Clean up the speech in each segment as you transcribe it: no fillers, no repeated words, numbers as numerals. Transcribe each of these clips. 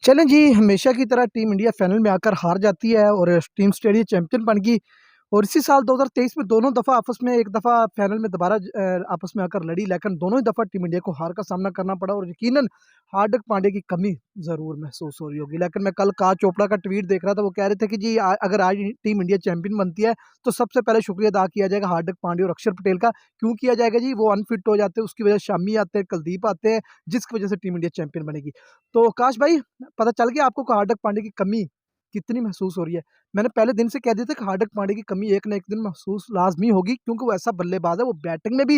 चलें जी, हमेशा की तरह टीम इंडिया फाइनल में आकर हार जाती है और टीम ऑस्ट्रेलिया चैंपियन बन गई। और इसी साल 2023 में दोनों दफ़ा आपस में एक दफ़ा फाइनल में दोबारा आपस में आकर लड़ी, लेकिन दोनों ही दफ़ा टीम इंडिया को हार का सामना करना पड़ा और यकीनन हार्दिक पांड्या की कमी ज़रूर महसूस हो रही होगी। लेकिन मैं कल काश चोपड़ा का ट्वीट देख रहा था, वो कह रहे थे कि जी अगर आज टीम इंडिया चैंपियन बनती है, तो सबसे पहले शुक्रिया अदा किया जाएगा हार्दिक पांड्या और अक्षर पटेल का। क्यों किया जाएगा जी? वो अनफिट हो जाते हैं, उसकी वजह से शामी आते हैं, कुलदीप आते हैं, जिसकी वजह से टीम इंडिया चैंपियन बनेगी। तो काश भाई, पता चल गया आपको कि हार्दिक पांड्या की कमी कितनी महसूस हो रही है। मैंने पहले दिन से कह दिया था कि हार्दिक पांड्या की कमी एक ना एक दिन महसूस लाज़मी होगी, क्योंकि वो ऐसा बल्लेबाज़ है, वो बैटिंग में भी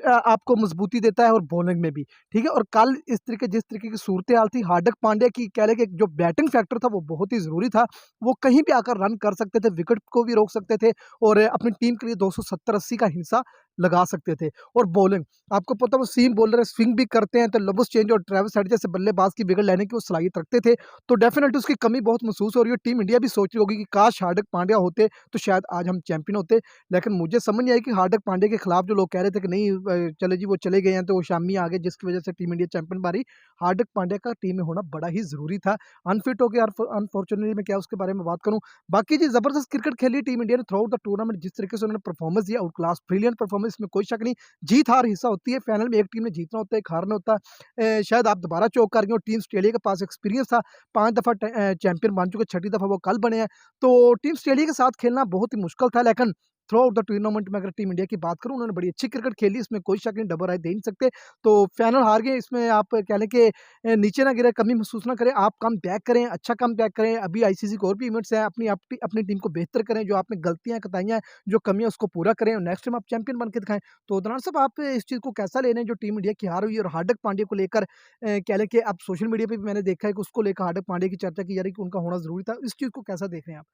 आपको मज़बूती देता है और बॉलिंग में भी, ठीक है? और कल जिस तरीके की सूरत-ए-हाल थी, हार्दिक पांड्या की कह लें कि जो बैटिंग फैक्टर था वो बहुत ही ज़रूरी था। वो कहीं भी आकर रन कर सकते थे, विकेट को भी रोक सकते थे और अपनी टीम के लिए 270-80 का हिस्सा लगा सकते थे। और बॉलिंग, आपको पता है वो सीम बॉलर है, स्विंग भी करते हैं, तो लबुस चेंज और ट्रेविस हेड जैसे बल्लेबाज की विकेट लेने की वो सलाहियत रखते थे। तो डेफिनेटली उसकी कमी बहुत महसूस हो रही है। टीम इंडिया भी सोच रही होगी कि काश हार्दिक पांड्या होते तो शायद आज हम चैंपियन होते। लेकिन मुझे समझ नहीं आई कि हार्दिक पांड्या के खिलाफ जो लोग कह रहे थे कि नहीं चले जी वो चले गए हैं तो वो शामी आ गए, जिसकी वजह से टीम इंडिया चैंपियन बन रही। हार्दिक पांड्या का टीम में होना बड़ा ही ज़रूरी था। अनफिट हो गया अनफॉर्चुनेटली, मैं क्या उसके बारे में बात करूँ। बाकी जी ज़बरदस्त क्रिकेट खेली टीम इंडिया ने थ्रू आउट द टूर्नामेंट, जिस तरीके से उन्होंने परफॉर्मेंस दिया, आउट क्लास ब्रिलियंट परफॉर्मेंस, इसमें कोई शक नहीं। जीत हार हिस्सा होती है, फाइनल में एक टीम ने जीतना होता है, एक हारना होता है। शायद आप दोबारा चौक कर गए और टीम ऑस्ट्रेलिया के पास एक्सपीरियंस था, 5 दफ़ा चैंपियन बन चुके, छठी दफ़ा वो कल बने हैं। तो टीम ऑस्ट्रेलिया के साथ खेलना बहुत ही मुश्किल था, लेकिन थ्रू आउट द टूर्नामेंट में अगर टीम इंडिया की बात करूँ, उन्होंने बड़ी अच्छी क्रिकेट खेली, इसमें कोई शक नहीं, डबल राय दे नहीं सकते। तो फाइनल हार गए, इसमें आप कह लें कि नीचे ना गिरे, कमी महसूस ना करें, आप कम बैक करें, अच्छा कम बैक करें। अभी आईसीसी के और भी इवेंट्स हैं, अपनी टीम को बेहतर करें, जो आपने गलतियाँ बताई हैं, जो कमियाँ उसको पूरा करें और नेक्स्ट टाइम आप चैंपियन बन के दिखाएँ। तो उदनार साहब, आप इस चीज़ को कैसा ले रहे हैं जो टीम इंडिया की हार हुई है और हार्दिक पांड्या को लेकर कह लें कि अब सोशल मीडिया पे भी मैंने देखा है कि उसको लेकर हार्दिक पांड्या की चर्चा की जा रही है कि उनका होना ज़रूरी था। इस चीज़ को कैसा देख रहे हैं आप?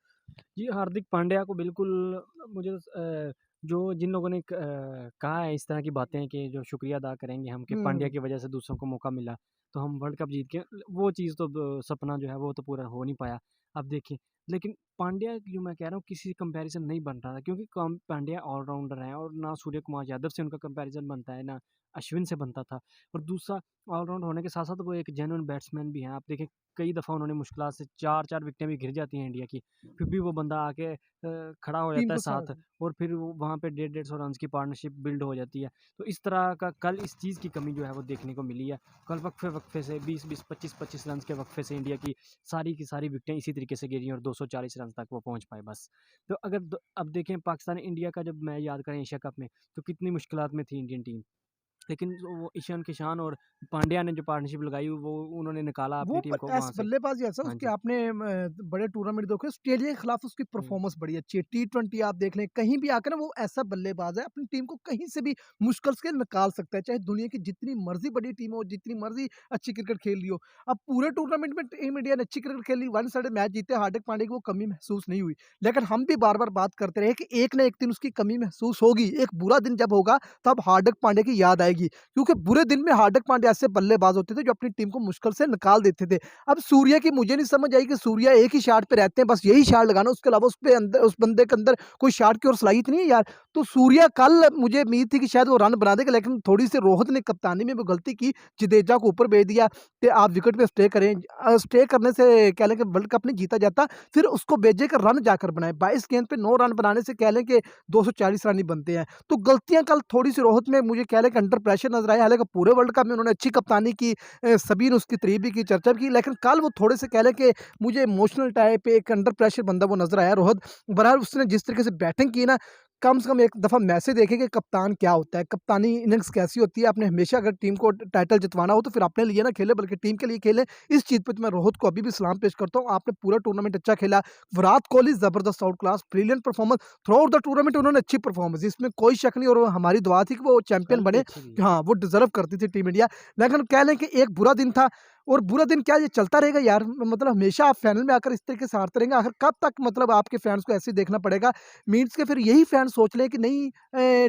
जी, हार्दिक पांड्या को बिल्कुल मुझे जो जिन लोगों ने कहा है इस तरह की बातें कि जो शुक्रिया अदा करेंगे हम कि पांड्या हुँ। की वजह से दूसरों को मौका मिला, तो हम वर्ल्ड कप जीत के वो चीज़ तो सपना जो है वो तो पूरा हो नहीं पाया। अब देखिए, लेकिन पांड्या जो मैं कह रहा हूँ किसी से कंपैरिज़न नहीं बन रहा था, क्योंकि कम पांड्या ऑल-राउंडर हैं और ना सूर्य कुमार यादव से उनका कंपैरिज़न बनता है, ना अश्विन से बनता था। और दूसरा, ऑल-राउंड होने के साथ-साथ वो एक जेन्युइन बैट्समैन भी हैं। आप देखिए, कई दफ़ा उन्होंने मुश्किलात से 4-4 विकेटें भी गिर जाती हैं इंडिया की, फिर भी वो बंदा आके खड़ा हो टीम जाता है को सहारा साथ, दें। और फिर वो वहाँ पे 150-150 रन्स की पार्टनरशिप बिल्ड हो जाती है। तो इस तरह का कल इस चीज़ की कमी जो है वो देखने को मिली है। कल वक्फे-वक्फे से 20-20, 25-25 रन्स के वक्फे से इंडिया की सारी विकेटें इसी तरीके से गिरी और 240 रन तक वो पहुँच पाए बस। तो अगर अब देखें पाकिस्तान-इंडिया का जब मैच याद करें एशिया कप में, तो कितनी मुश्किलात में थी इंडियन टीम। लेकिन जो वो ईशान किशान और पांड्या ने जो पार्टनरशिप लगाई वो उन्होंने निकाला वो अपनी टीम को वहाँ से। बल्लेबाज़ी ऐसा हाँ उसके, जी। आपने बड़े टूर्नामेंट देखे, ऑस्ट्रेलिया के खिलाफ उसकी हुँ। परफॉर्मेंस बड़ी अच्छी है। टी20 आप देख लें, कहीं भी आकर ना वो ऐसा बल्लेबाज़ है, अपनी टीम को कहीं से भी मुश्किल से निकाल सकता है, चाहे दुनिया की जितनी मर्ज़ी बड़ी टीम हो, जितनी मर्ज़ी अच्छी क्रिकेट खेल रही हो। अब पूरे टूर्नामेंट में टीम इंडिया ने अच्छी क्रिकेट खेली, वन साइडेड मैच जीते, हार्दिक पांड्या की वो कमी महसूस नहीं हुई। लेकिन हम भी बार-बार बात करते रहे कि एक ना एक दिन उसकी कमी महसूस होगी। एक बुरा दिन जब होगा, तब हार्दिक पांड्या की याद आएगी। क्योंकि बुरे दिन में हार्दिक पांड्या ऐसे बल्लेबाज होते थे जो अपनी टीम को मुश्किल से निकाल देते थे। अब सूर्या की मुझे नहीं समझ आई कि सूर्या एक ही शॉट पे रहते हैं, बस यही शॉट लगाना, उसके अलावा उस बंदे के अंदर कोई शॉट की और सलाहियत नहीं है यार। तो सूर्या कल मुझे उम्मीद थी कि शायद वो रन बना देगा, लेकिन थोड़ी-सी रोहित ने कप्तानी में वो गलती की, जडेजा को ऊपर भेज दिया कि आप विकेट पे स्टे करें। स्टे करने से कह लें कि वर्ल्ड कप नहीं जीता जाता, फिर उसको भेजे कि रन जाकर बनाए। 22 गेंद पे 9 रन बनाने से कह लें कि 240 रन ही बनते हैं। तो गलतियाँ कल थोड़ी-सी रोहित में मुझे कह लें कि अंडर प्रेशर नज़र आई, हालाँकि पूरे वर्ल्ड कप में उन्होंने अच्छी कप्तानी की, सभी ने उसकी तारीफ़ भी की, चर्चा भी की, लेकिन कल वो थोड़े से कह लें कि मुझे इमोशनल टाइप एक अंडर प्रेशर बंदा वो नज़र आया रोहित। बहरहाल उसने जिस तरीके से बैटिंग की ना, कम से कम एक दफ़ा मैसेज देखें कि कप्तान क्या होता है, कप्तानी इनिंग्स कैसी होती है। आपने हमेशा अगर टीम को टाइटल जितवाना हो तो फिर अपने लिए ना खेलें, बल्कि टीम के लिए खेलें। इस चीज़ पे तो मैं रोहित को अभी भी सलाम पेश करता हूँ। आपने पूरा टूर्नामेंट अच्छा खेला। विराट कोहली ज़बरदस्त out class, brilliant performance, through out the tournament उन्होंने अच्छी परफॉर्मेंस दी, इसमें कोई शक नहीं, और हमारी दुआ थी कि वो चैंपियन कल भी बने। अच्छी थी। हाँ, वो डिज़र्व करती थी टीम इंडिया। लेकिन कह लें कि एक बुरा दिन था, और बुरा दिन क्या, ये चलता रहेगा यार। मतलब हमेशा आप फाइनल में आकर इस तरीके से हारते रहेंगे, आखिर कब तक मतलब आपके फैन्स को ऐसे ही देखना पड़ेगा? मीन्स के फिर यही फैन्स सोच लें कि नहीं,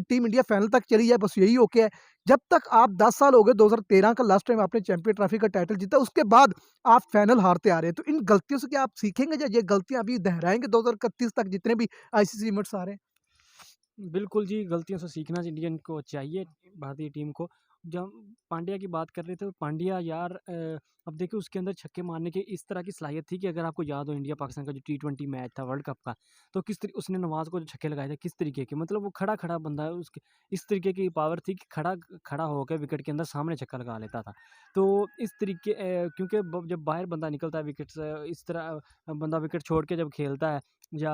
टीम इंडिया फाइनल तक चली जाए, बस यही ओके है। जब तक आप 10 साल हो गए, 2013 का लास्ट टाइम आपने चैंपियन ट्रॉफी का टाइटल जीता, उसके बाद आप फाइनल हारते आ रहे हैं। तो इन गलतियों से क्या आप सीखेंगे, या ये गलतियाँ अभी दोहराएँगे 2031 तक जितने भी आईसीसी इवेंट्स आ रहे हैं? बिल्कुल जी, गलतियों से सीखना इंडियन को चाहिए, भारतीय टीम को। जब पांड्या की बात कर रहे थे, तो पांड्या यार अब देखिए उसके अंदर छक्के मारने की इस तरह की सलाहियत थी कि अगर आपको याद हो इंडिया पाकिस्तान का जो T20 मैच था वर्ल्ड कप का, तो किस तरी उसने नवाज़ को जो छक्के लगाए थे, किस तरीके के मतलब वो खड़ा-खड़ा बंदा है, उसके इस तरीके की पावर थी कि खड़ा होके विकेट के अंदर सामने छक्का लगा लेता था। तो इस तरीके क्योंकि जब बाहर बंदा निकलता है विकेट से, इस तरह बंदा विकेट छोड़ के जब खेलता है या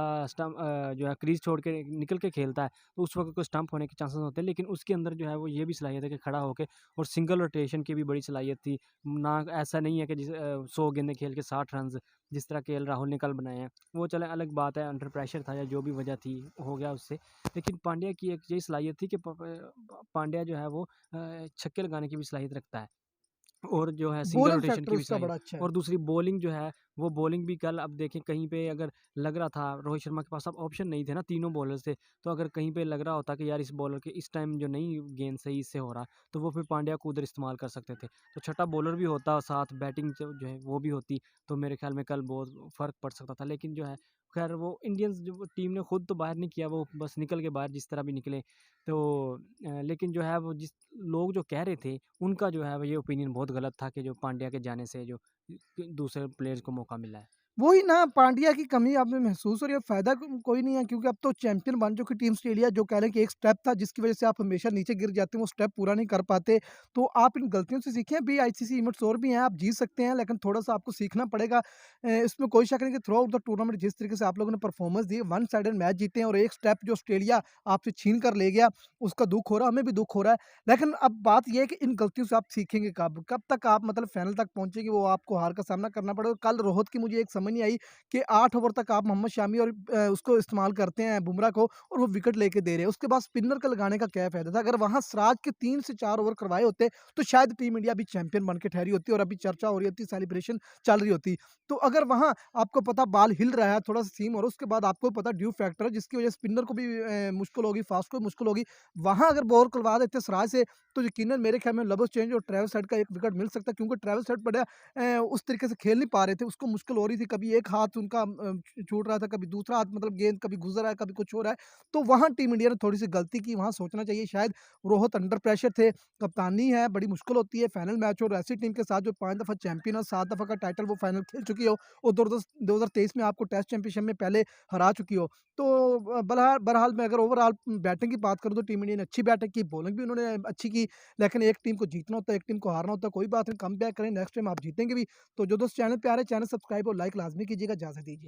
जो है क्रीज़ छोड़ के निकल के खेलता है, तो उस वक़्त कोई स्टंप होने के चांसेस होते हैं। लेकिन उसके अंदर जो है वो ये भी सलाहियत है कि खड़ा होके, और सिंगल रोटेशन की भी बड़ी सलाहियत थी। ना ऐसा नहीं है कि जैसे 100 गेंदें खेल के 60 रन्स जिस तरह केएल राहुल ने कल बनाए हैं। वो चले अलग बात है, अंडर प्रेशर था या जो भी वजह थी, हो गया उससे। लेकिन पांड्या की एक यही सलाहियत थी कि पांड्या जो है वो छक्के लगाने की भी सलाहियत रखता है। और जो है सिंगल बॉलिंग रोटेशन फैक्टर की भी उसका सलाहियत। बड़ा अच्छा है। और दूसरी बॉलिंग जो है, वो बॉलिंग भी कल अब देखें कहीं पे अगर लग रहा था रोहित शर्मा के पास अब ऑप्शन नहीं थे ना, तीनों बॉलर्स थे, तो अगर कहीं पे लग रहा होता कि यार इस बॉलर के इस टाइम जो नहीं गेंद सही इससे हो रहा, तो वो फिर पांड्या को उधर इस्तेमाल कर सकते थे। तो छठा बॉलर भी होता, साथ बैटिंग जो है वो भी होती, तो मेरे ख्याल में कल बहुत फ़र्क पड़ सकता था। लेकिन जो है खैर वो इंडियंस जो टीम ने खुद तो बाहर नहीं किया, वो बस निकल के बाहर जिस तरह भी निकले। तो लेकिन जो है वो जिस लोग जो कह रहे थे, उनका जो है वो ये ओपिनियन बहुत गलत था कि जो पांड्या के जाने से जो दूसरे प्लेयर्स को मौका मिला है। वही ना, पांड्या की कमी आप में महसूस हो रही है, फ़ायदा कोई नहीं है क्योंकि अब तो चैंपियन बन चुकी टीम ऑस्ट्रेलिया, जो कह लें कि एक स्टेप था जिसकी वज़ह से आप हमेशा नीचे गिर जाते हैं, वो स्टेप पूरा नहीं कर पाते। तो आप इन गलतियों से सीखें, अभी आईसीसी इवेंट्स और भी हैं, आप जीत सकते हैं, लेकिन थोड़ा-सा आपको सीखना पड़ेगा। इसमें कोई शक नहीं कि थ्रू आउट द टूर्नामेंट जिस तरीके से आप लोगों ने परफॉर्मेंस दी, वन साइडेड मैच जीते हैं और एक स्टेप जो ऑस्ट्रेलिया आपसे छीन कर ले गया, उसका दुःख हो रहा है, हमें भी दुःख हो रहा है। लेकिन अब बात ये है कि इन गलतियों से आप सीखेंगे कब? कब तक आप मतलब फाइनल तक पहुँचेंगे, वो आपको हार का सामना करना पड़ेगा। कल रोहित की मुझे एक समझ नहीं आई कि 8 ओवर तक आप मोहम्मद शामी और उसको इस्तेमाल करते हैं बुमराह को और वो विकेट लेके दे रहे हैं। उसके बाद स्पिनर का लगाने का क्या फ़ायदा था? अगर वहाँ सिराज के 3 से 4 ओवर करवाए होते, तो शायद टीम इंडिया अभी चैंपियन बन के ठहरी होती और अभी चर्चा हो रही होती, सेलिब्रेशन चल रही होती। तो अगर वहाँ आपको पता बॉल हिल रहा है, थोड़ा-सा सीम हो रहा है, उसके बाद आपको पता ड्यू फैक्टर है जिसकी वजह से स्पिनर को भी मुश्किल होगी, फास्ट को भी मुश्किल होगी। वहाँ अगर बॉल खुलवा देते सिराज से, तो यकीनन मेरे ख्याल में लबुश चेंज और ट्रेविस हेड का 1 विकेट मिल सकता है क्योंकि ट्रेविस हेड बड़ा उस तरीके से खेल नहीं पा रहे थे, उसको मुश्किल हो रही थी, कभी एक हाथ उनका छूट रहा था, कभी दूसरा हाथ मतलब गेंद कभी गुज़र रहा है, कभी कुछ हो रहा है। तो वहाँ टीम इंडिया ने थोड़ी-सी गलती की, वहाँ सोचना चाहिए शायद रोहित अंडर प्रेशर थे, कप्तानी है, बड़ी मुश्किल होती है, फाइनल मैच और ऐसी टीम के साथ जो 5 दफ़ा चैंपियन और 7 दफ़ा का टाइटल वो फाइनल खेल चुकी हो और 2023 में आपको टेस्ट चैंपियनशिप में पहले हरा चुकी हो। तो बहरहाल मैं अगर ओवरऑल बैटिंग की बात करूँ तो टीम इंडिया ने अच्छी बैटिंग की, बॉलिंग भी उन्होंने अच्छी की, लेकिन एक टीम को जीतना होता है, एक टीम को हारना होता है, कोई बात नहीं, कमबैक करें, नेक्स्ट टाइम आप जीतेंगे भी। तो जो दोस्त चैनल पे आ रहे हैं, चैनल सब्सक्राइब और लाइक लाज़मी कीजिएगा। इजाज़त दीजिए।